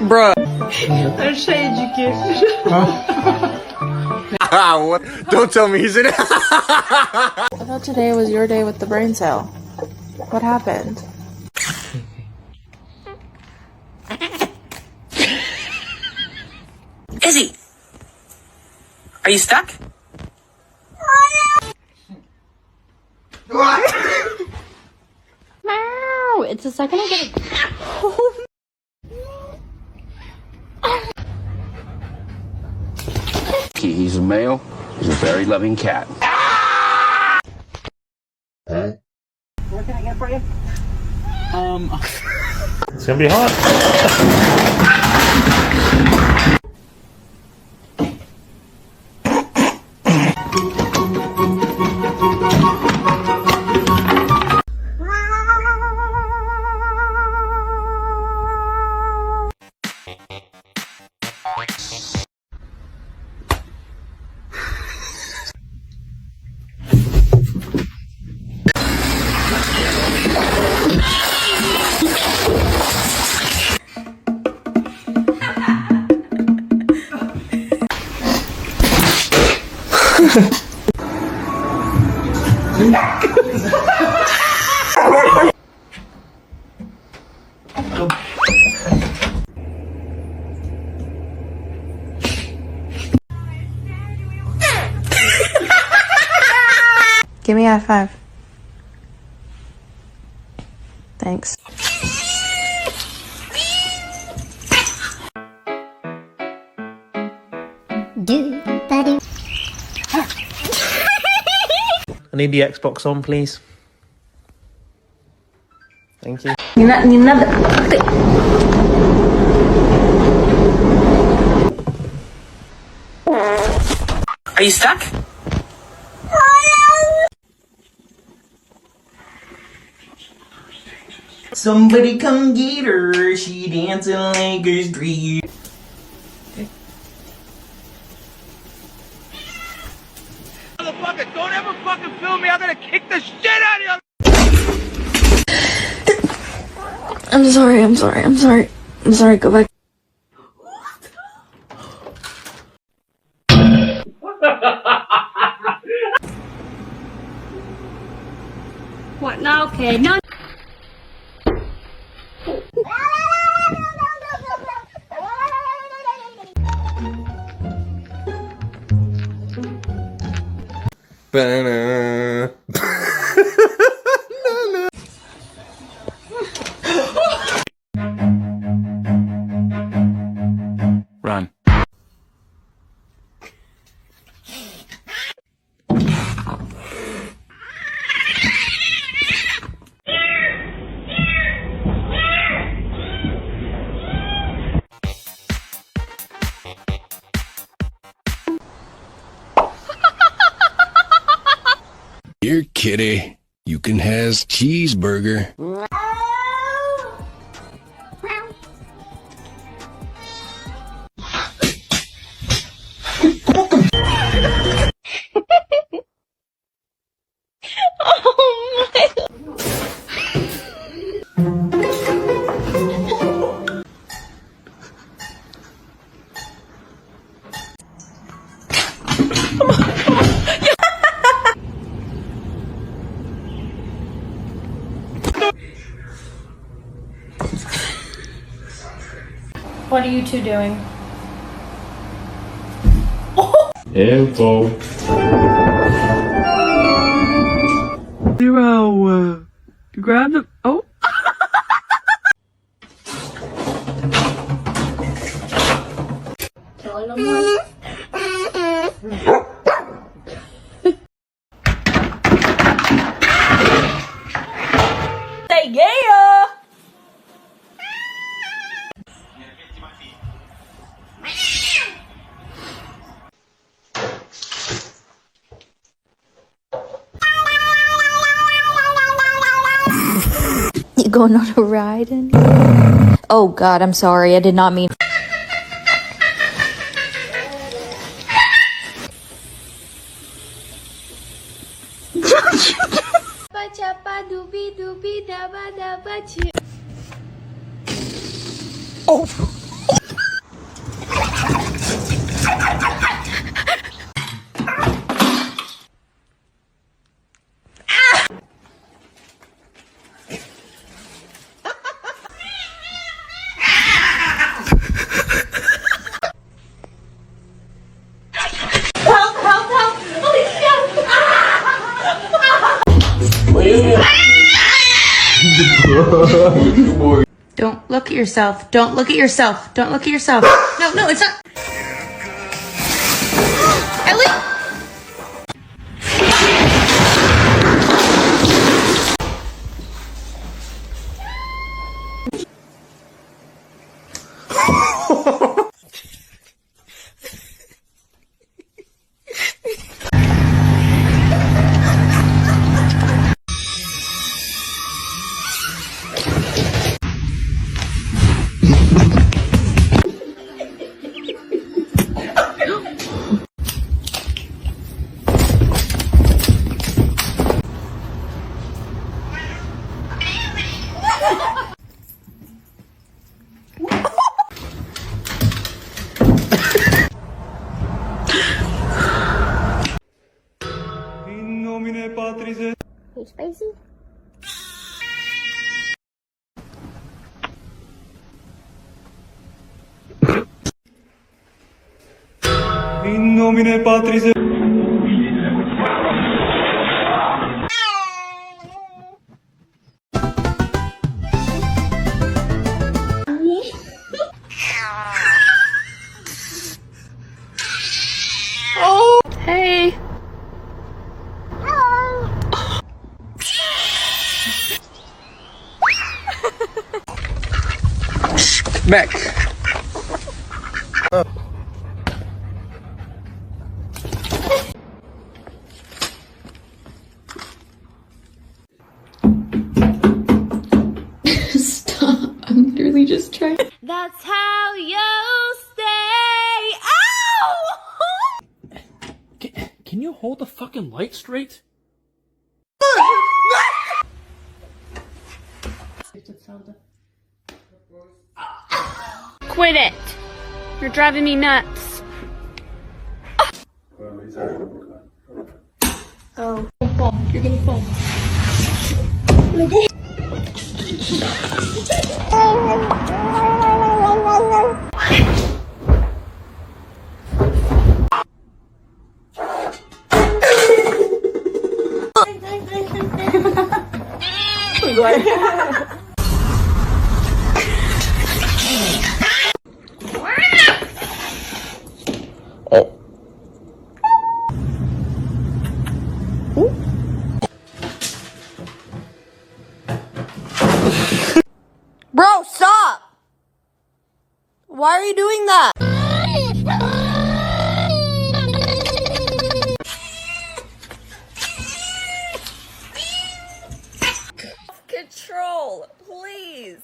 Bruh. What? Don't tell me he's in it. I thought today was your day with the brain cell. What happened? Izzy, are you stuck? Meow. It's the second I get a... He's a male. He's a very loving cat. What can I get for you? It's gonna be hot. Give me a high five. Thanks. I need the Xbox on, please. Thank you. Are you stuck? Somebody come get her, she dancing like a street. Motherfucker, don't ever fucking film me. I'm gonna kick the shit out of you. I'm sorry, go back. What now? Okay, no. Ba-na. Run. Here, kitty, you can has cheeseburger. What are you two doing? Info. Zero. Grab the. Oh. Tell her no more. Say yeah. You going on a ride? Oh God, I'm sorry. I did not mean. Oh. Don't look at yourself. Don't look at yourself. Don't look at yourself. No, no, it's not. Ellie! Hey, spicy? In nomine Patris et Hey. Mac. Stop. I'm literally just trying. That's how you stay. Ow! Can you hold the fucking light straight? Quit it. You're driving me nuts. Oh. You're gonna fall. Bro, stop! Why are you doing that? Control, please.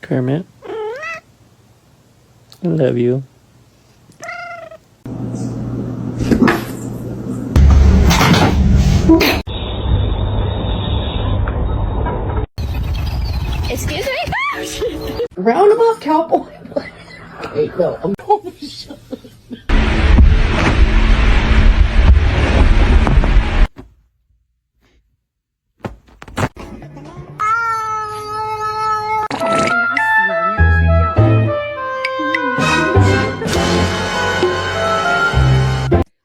Kermit. I love you. Excuse me? Roundabout cowboy. Hey, no, I'm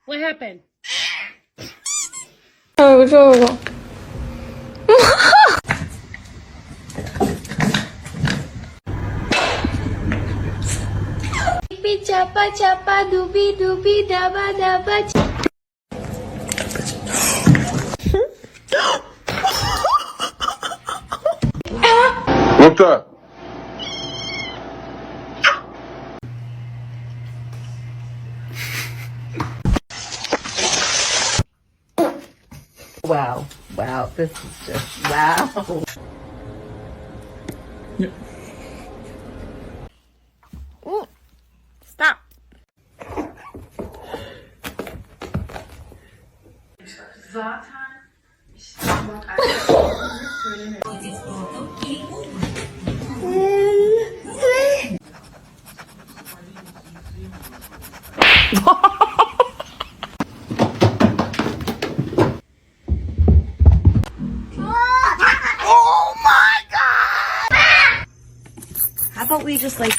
What happened? Chapa chapa doobie doobie daba daba. What's up? Wow. Wow. This is just wow. Stop. How about we just like...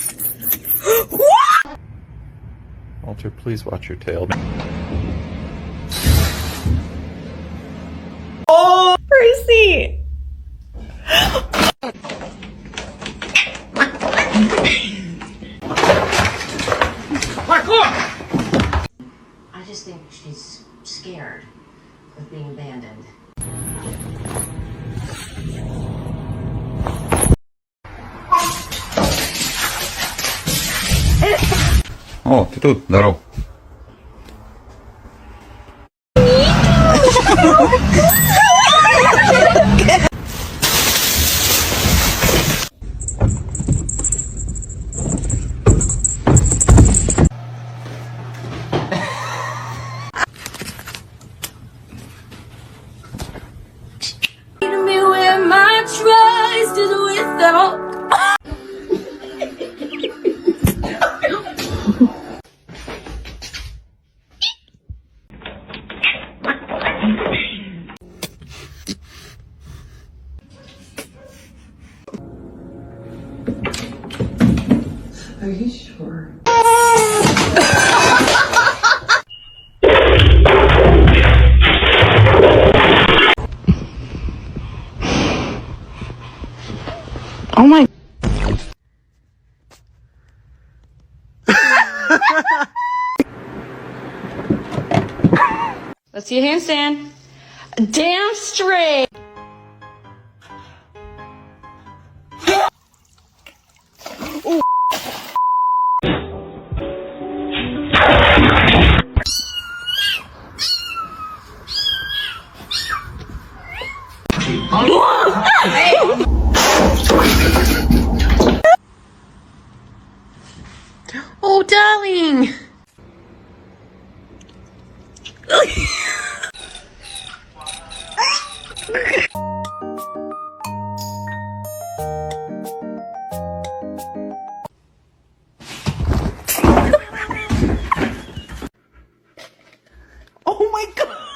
I'll Walter, please watch your tail. Oh, Percy! I just think she's scared of being abandoned. О, ты тут, здоров. Are you sure? Oh my. Let's see a handstand. Damn straight. Oh, darling. Oh my god!